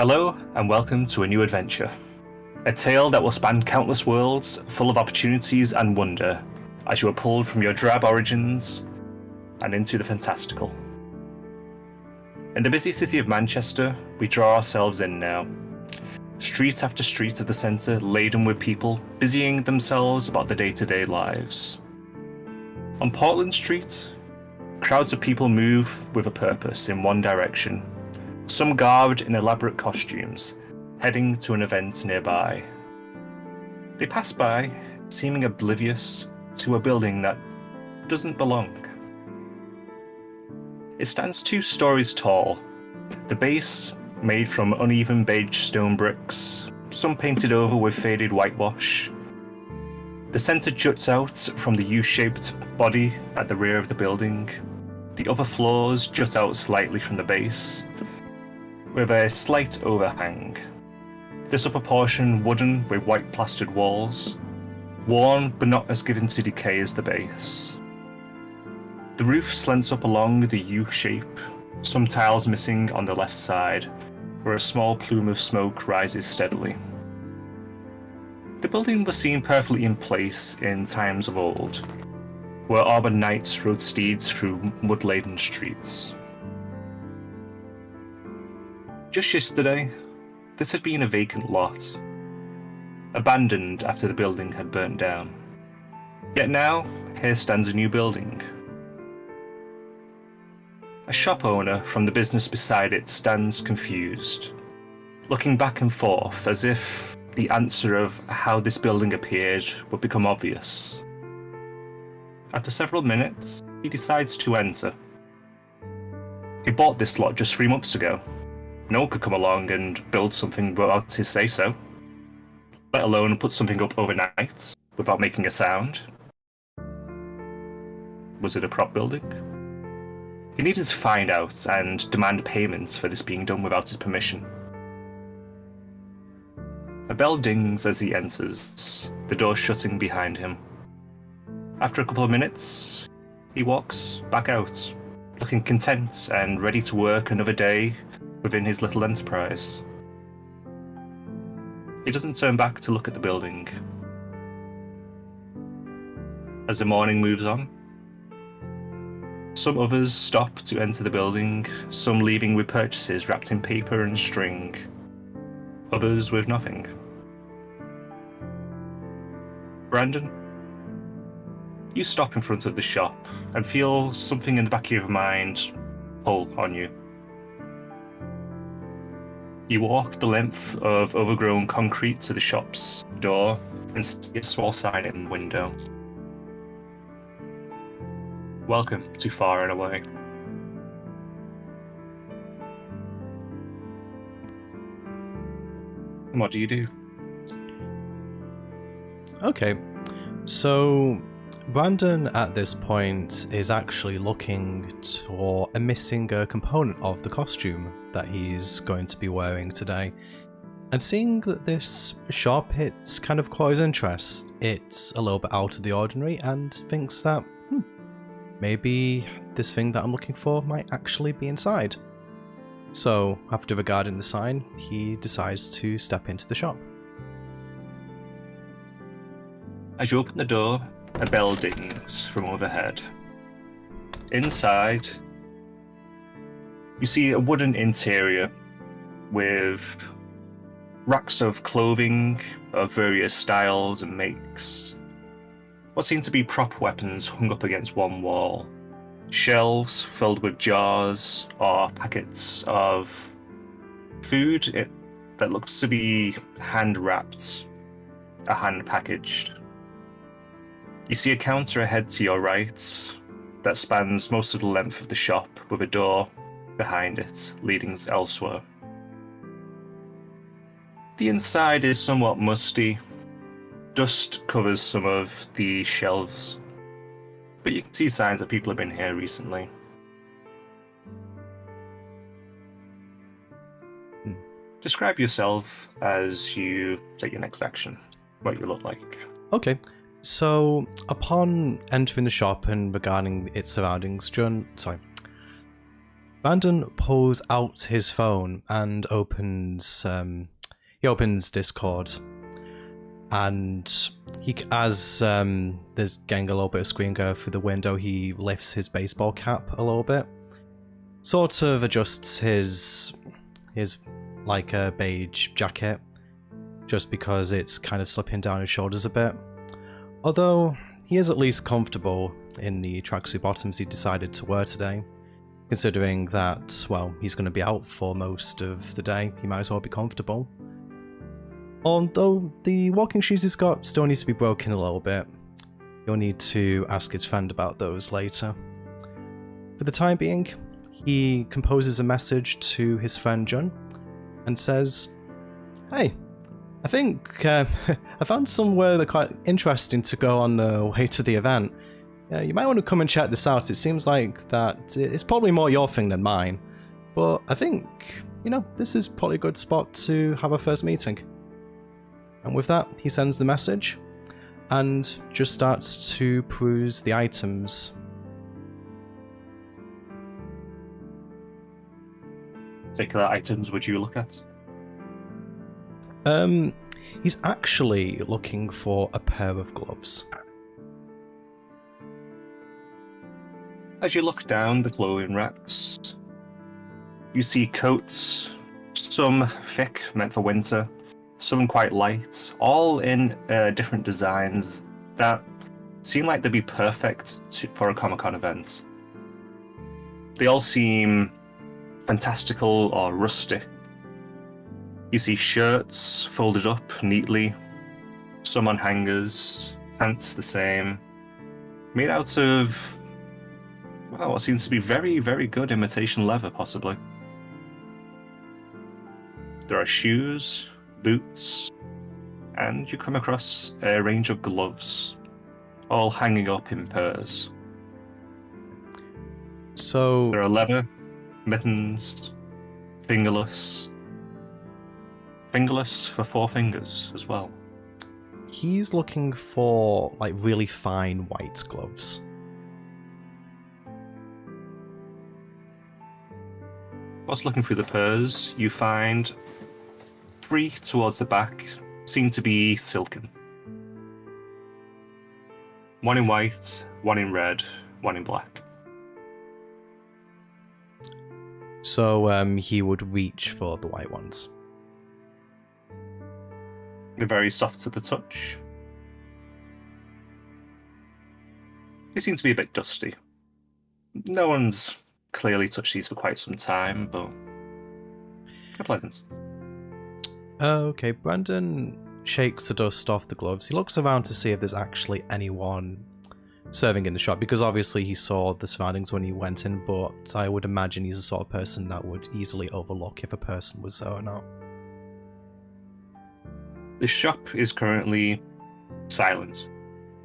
Hello, and welcome to a new adventure. A tale that will span countless worlds, full of opportunities and wonder, as you are pulled from your drab origins and into the fantastical. In the busy city of Manchester, we draw ourselves in now. Street after street of the centre laden with people busying themselves about their day-to-day lives. On Portland Street, crowds of people move with a purpose in one direction, some garbed in elaborate costumes, heading to an event nearby. They pass by, seeming oblivious to a building that doesn't belong. It stands 2 stories tall, the base made from uneven beige stone bricks, some painted over with faded whitewash. The centre juts out from the U-shaped body at the rear of the building. The upper floors jut out slightly from the base, with a slight overhang. This upper portion wooden with white plastered walls, worn but not as given to decay as the base. The roof slants up along the U shape, some tiles missing on the left side, where a small plume of smoke rises steadily. The building was seen perfectly in place in times of old, where Auburn knights rode steeds through mud-laden streets. Just yesterday, this had been a vacant lot, abandoned after the building had burnt down. Yet now, here stands a new building. A shop owner from the business beside it stands confused, looking back and forth as if the answer of how this building appeared would become obvious. After several minutes, he decides to enter. He bought this lot just 3 months ago. No one could come along and build something without his say-so, let alone put something up overnight without making a sound. Was it a prop building? He needed to find out and demand payments for this being done without his permission. A bell dings as he enters, the door shutting behind him. After a couple of minutes, he walks back out, looking content and ready to work another day within his little enterprise. He doesn't turn back to look at the building. As the morning moves on, some others stop to enter the building, some leaving with purchases wrapped in paper and string, others with nothing. Brandon, you stop in front of the shop and feel something in the back of your mind pull on you. You walk the length of overgrown concrete to the shop's door and see a small sign in the window. Welcome to Far and Away. And what do you do? Okay, so Brandon at this point is actually looking for a missing component of the costume that he's going to be wearing today. And seeing that this shop, it's kind of caught his interest, it's a little bit out of the ordinary, and thinks that maybe this thing that I'm looking for might actually be inside. So, after regarding the sign, he decides to step into the shop. As you open the door, a bell dings from overhead. Inside, you see a wooden interior with racks of clothing of various styles and makes. What seem to be prop weapons hung up against one wall. Shelves filled with jars or packets of food that looks to be hand-wrapped or hand-packaged. You see a counter ahead to your right that spans most of the length of the shop with a door behind it leading elsewhere. The inside is somewhat musty. Dust covers some of the shelves, but you can see signs that people have been here recently. Describe yourself as you take your next action, what you look like. Okay, so upon entering the shop and regarding its surroundings, Brandon pulls out his phone and opens Discord, and as there's getting a little bit of screen go through the window, he lifts his baseball cap a little bit, sort of adjusts his like a beige jacket, just because it's kind of slipping down his shoulders a bit. Although he is at least comfortable in the tracksuit bottoms he decided to wear today. Considering that, well, he's going to be out for most of the day, he might as well be comfortable. Although the walking shoes he's got still needs to be broken a little bit. He'll need to ask his friend about those later. For the time being, he composes a message to his friend Jun and says, "Hey, I think I found somewhere that's quite interesting to go on the way to the event. You might want to come and check this out. It seems like that it's probably more your thing than mine. But I think, this is probably a good spot to have our first meeting." And with that, he sends the message and just starts to peruse the items. Particular items would you look at? He's actually looking for a pair of gloves. As you look down the clothing racks, you see coats, some thick, meant for winter, some quite light, all in different designs that seem like they'd be perfect for a Comic-Con event. They all seem fantastical or rustic. You see shirts folded up neatly, some on hangers, pants the same, made out of, well, what seems to be very, very good imitation leather, possibly. There are shoes, boots, and you come across a range of gloves, all hanging up in pairs. So there are leather, mittens, fingerless for 4 fingers as well. He's looking for like really fine white gloves. Whilst looking through the pairs, you find 3 towards the back seem to be silken. 1 in white, 1 in red, 1 in black. So he would reach for the white ones. They're very soft to the touch. They seem to be a bit dusty. No one's clearly touched these for quite some time, but they're pleasant. Okay, Brandon shakes the dust off the gloves. He looks around to see if there's actually anyone serving in the shop, because obviously he saw the surroundings when he went in, but I would imagine he's the sort of person that would easily overlook if a person was there or not. The shop is currently silent,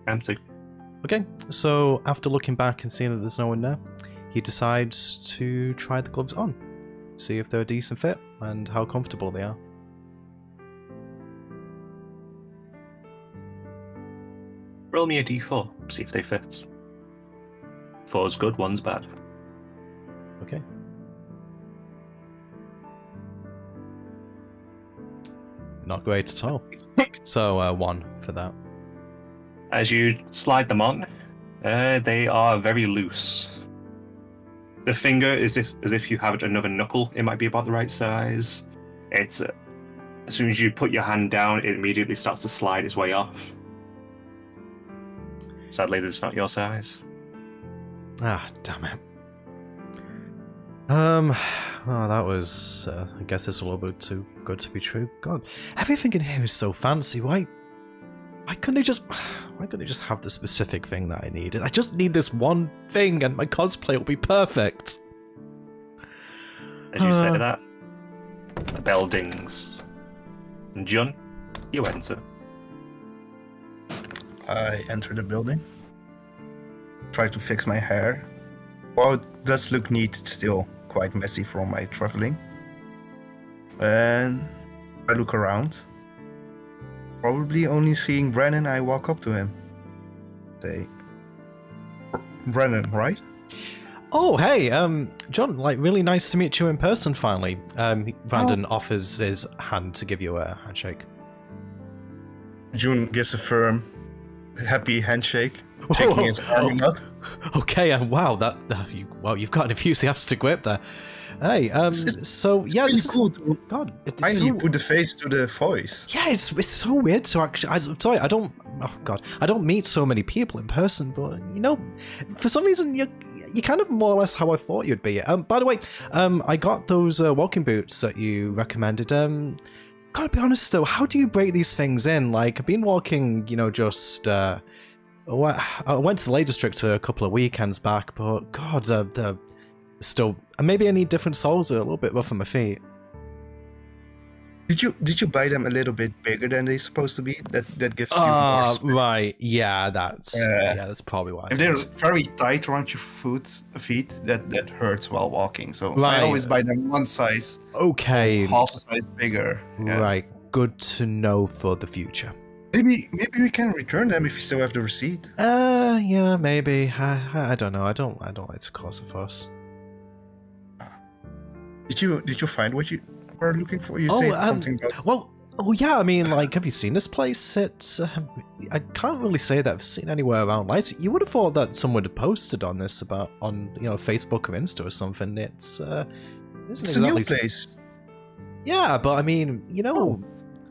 empty. Okay, so after looking back and seeing that there's no one there, he decides to try the gloves on, see if they're a decent fit and how comfortable they are. Roll me a d4, see if they fit. 4's good, 1's bad. Okay. Not great at all. So 1 for that. As you slide them on, they are very loose. The finger is as if you have another knuckle. It might be about the right size. It's as soon as you put your hand down, it immediately starts to slide its way off. Sadly, it's not your size. Ah, damn it. Oh, that was, I guess it's a little bit too good to be true. God, everything in here is so fancy. Why couldn't they just have the specific thing that I needed? I just need this one thing and my cosplay will be perfect. As you say that, the bell dings. And Jun, you enter. I enter the building. Try to fix my hair. Well, it does look neat, it's still quite messy from my traveling. And I look around. Probably only seeing Brennan, I walk up to him. Say, Brennan, right? Oh, hey, John, like, really nice to meet you in person finally. Brandon offers his hand to give you a handshake. June gives a firm, happy handshake, taking his arm up. Okay, wow, you've got an enthusiastic whip there. Hey, so yeah, Really this cool is, to God, it's finally so, put the face to the voice. yeah, it's so weird to actually. I'm sorry, I don't meet so many people in person, but for some reason you're kind of more or less how I thought you'd be. By the way, I got those walking boots that you recommended. Gotta be honest though, how do you break these things in? Like, I've been walking, just. I went to the Lake District a couple of weekends back, but God, the still. Maybe I need different soles, a little bit rough on my feet. Did you buy them a little bit bigger than they're supposed to be? That gives you more space. Right. Yeah, that's probably why. If they're very tight around your feet, that hurts while walking. So Right. I always buy them one size, Okay. half a size bigger. Yeah. Right. Good to know for the future. Maybe we can return them if you still have the receipt. Yeah, maybe. I don't know. I don't like to cause a fuss. Did you find what you were looking for? You said something about. Well, yeah. I mean, like, have you seen this place? It's. I can't really say that I've seen anywhere around. Like, you would have thought that someone had posted on this on Facebook or Insta or something. It's It's a new place. Yeah, but I mean,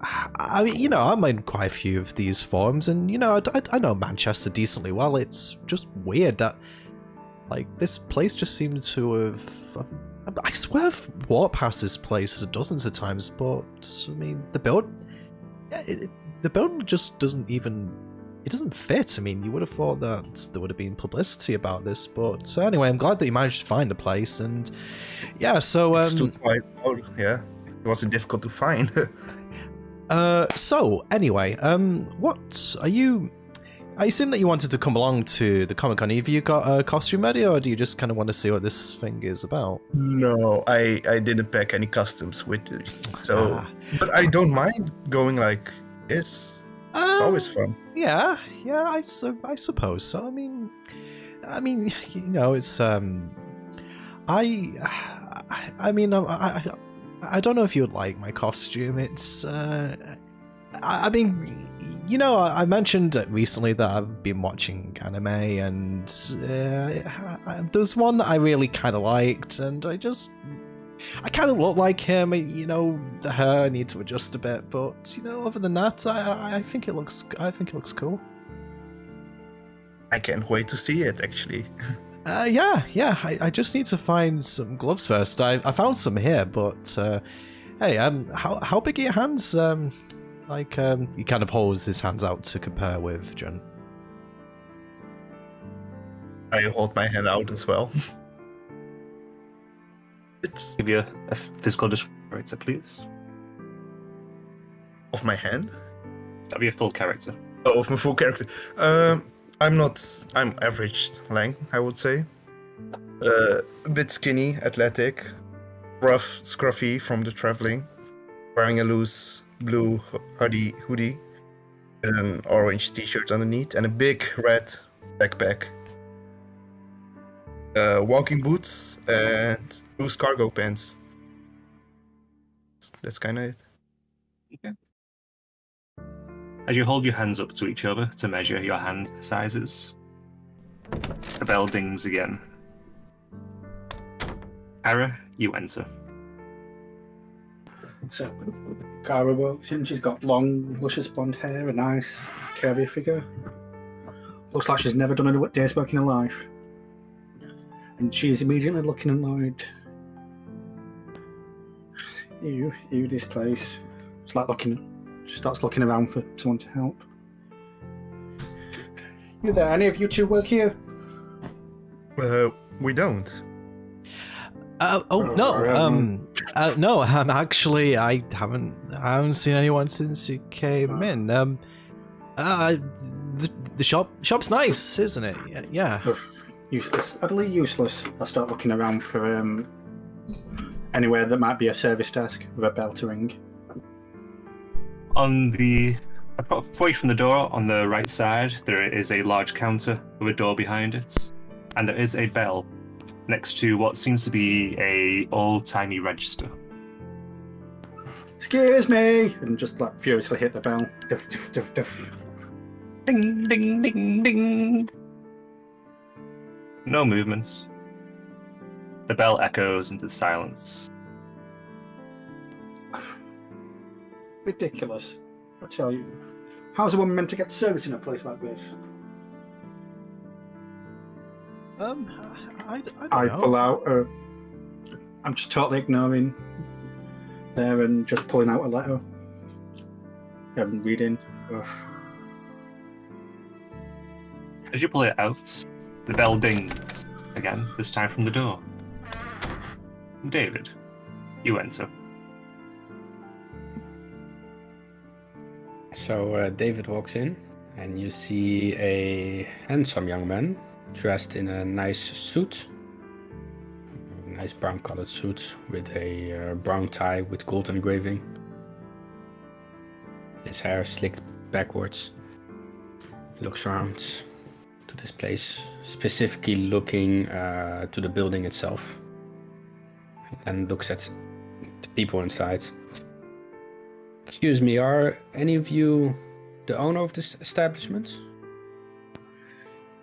I'm in quite a few of these forums, and I know Manchester decently well. It's just weird that, like, this place just seems to have. I swear I've walked past this place dozens of times, but I mean, the building just doesn't even. It doesn't fit. I mean, you would have thought that there would have been publicity about this, but anyway, I'm glad that you managed to find a place, and yeah. So It stood quite out. Yeah, it wasn't difficult to find. So anyway, what are you? I assume that you wanted to come along to the Comic-Con. Have you got a costume ready, or do you just kind of want to see what this thing is about? No, I didn't pack any customs with it, so. But I don't mind going like this. It's always fun. Yeah, I suppose so. I mean, it's I mean, I don't know if you would like my costume. It's I mean, I mentioned recently that I've been watching anime, and there's one that I really kind of liked, and I kind of look like him. The hair I need to adjust a bit, but other than that, I think it looks cool. I can't wait to see it, actually. Yeah. I just need to find some gloves first. I found some here, but hey, how big are your hands? He kind of holds his hands out to compare with Jun. I hold my hand out as well. It's Give you a physical descriptor, please. of my hand. That'll be a full character. Oh, of my full character. I'm average length, I would say. A bit skinny, athletic, rough, scruffy from the traveling. Wearing a loose blue hoodie and an orange t-shirt underneath, and a big red backpack. Walking boots and loose cargo pants. That's kind of it. Okay. As you hold your hands up to each other to measure your hand sizes, the bell dings again. Kara, you enter. So, Cara walks in. She's got long, luscious blonde hair, a nice, curvy figure. Looks like she's never done a day's work in her life. And she's immediately looking at Lloyd. You, this place. It's like she starts looking around for someone to help. You there? Any of you two work here? We don't. No. Actually, I haven't seen anyone since you came in. The shop's nice, isn't it? Yeah. Useless. Utterly useless. I start looking around for anywhere that might be a service desk with a bell to ring. Away from the door on the right side, there is a large counter with a door behind it, and there is a bell next to what seems to be a old-timey register. Excuse me! And just like furiously hit the bell. Duff, duff, duff, duff. Ding, ding, ding, ding. No movements. The bell echoes into silence. Ridiculous. I tell you. How's a woman meant to get service in a place like this? I don't I know. pull out I'm just totally ignoring there and just pulling out a letter. I'm reading. Ugh. As you pull it out, the bell dings again, this time from the door. David, you enter. So David walks in, and you see a handsome young man dressed in a nice suit. A nice brown colored suit with a brown tie with gold engraving. His hair slicked backwards. He looks around to this place, specifically looking to the building itself. And looks at the people inside. Excuse me, are any of you the owner of this establishment?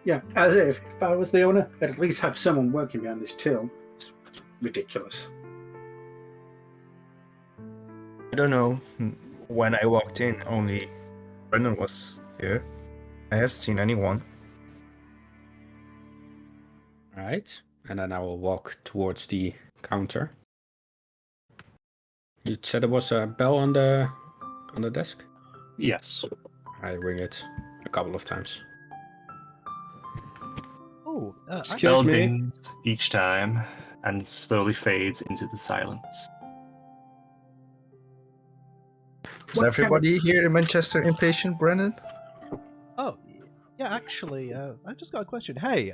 Yeah, as if I was the owner, I'd at least have someone working behind this till. It's ridiculous. I don't know. When I walked in, only Brendan was here. I have seen anyone. Alright, and then I will walk towards the counter. You said there was a bell on the desk? Yes. I ring it a couple of times. Oh, Excuse Bell me. dings each time and slowly fades into the silence. Is everybody here in Manchester impatient, Brendan? oh, yeah. Actually, I just got a question. Hey,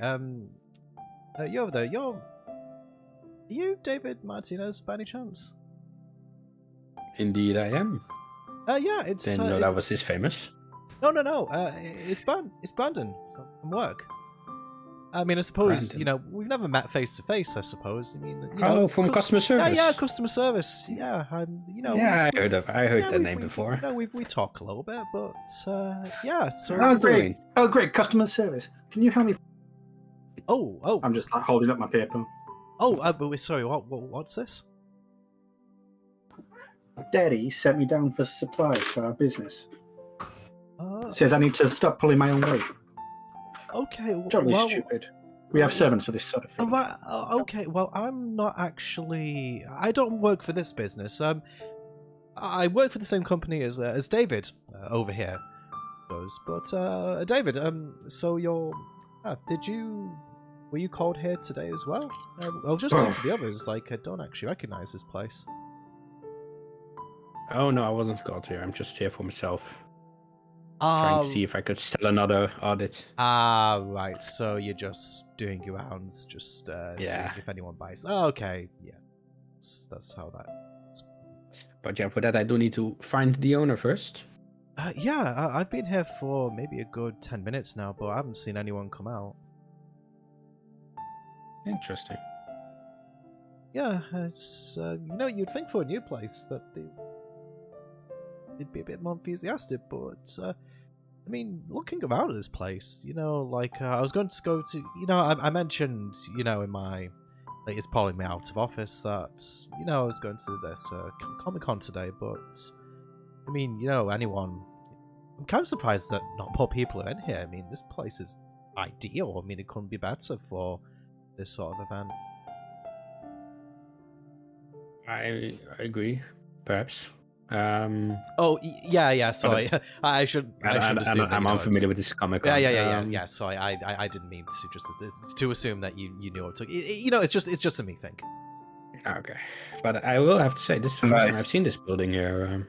you over there? Are you David Martinez by any chance? Indeed I am. Yeah, it's. Didn't know it's- that was this famous. No. It's Brandon from work. I mean, I suppose Brandon. we've never met face to face. I suppose. I mean, you know. Oh, from customer service? Yeah, customer service. Yeah, Yeah, I heard that name we, before. we talk a little bit, but yeah. So. Oh, you great. doing? Oh, great. Customer service. Can you help me? Oh. I'm just like holding up my paper. But sorry. What's this? Daddy sent me down for supplies for our business. Uh, Says I need to stop pulling my own weight. okay. Totally well, stupid. We have servants for this sort of thing. Right. Okay. Well, I'm not actually. I don't work for this business. I work for the same company as David over here does. But David, so you're. Were you called here today as well? Well, just like to the others, like I don't actually recognize this place. Oh no, I wasn't called here. I'm just here for myself. Trying to see if I could sell another audit. Right. So you're just doing your rounds, just seeing if anyone buys. Oh, okay. Yeah. That's how that. But yeah, for that I do need to find the owner first. Yeah, I've been here for maybe a good 10 minutes now, but I haven't seen anyone come out. Interesting. Yeah, it's you'd think for a new place that they'd be a bit more enthusiastic, but I mean, looking around at this place, I was going to go to, I mentioned, in my latest polling me out of office that, I was going to this Comic-Con today, but I mean, anyone, I'm kind of surprised that not more people are in here. I mean, this place is ideal. I mean, it couldn't be better for this sort of event. I agree, perhaps. Yeah. Sorry, I should assume. I'm unfamiliar with this comic. Yeah. Sorry, I didn't mean to just to assume that you knew what it took. It's just a me thing. Okay, but I will have to say this is the first time I've seen this building here.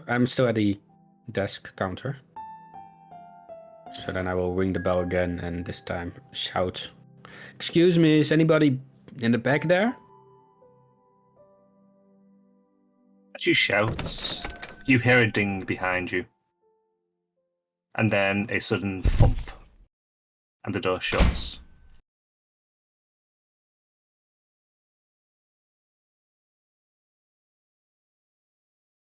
I'm still at the desk counter. So then I will ring the bell again and this time shout, "Excuse me, is anybody in the back there?" As you shout, you hear a ding behind you. and then a sudden thump, and the door shuts.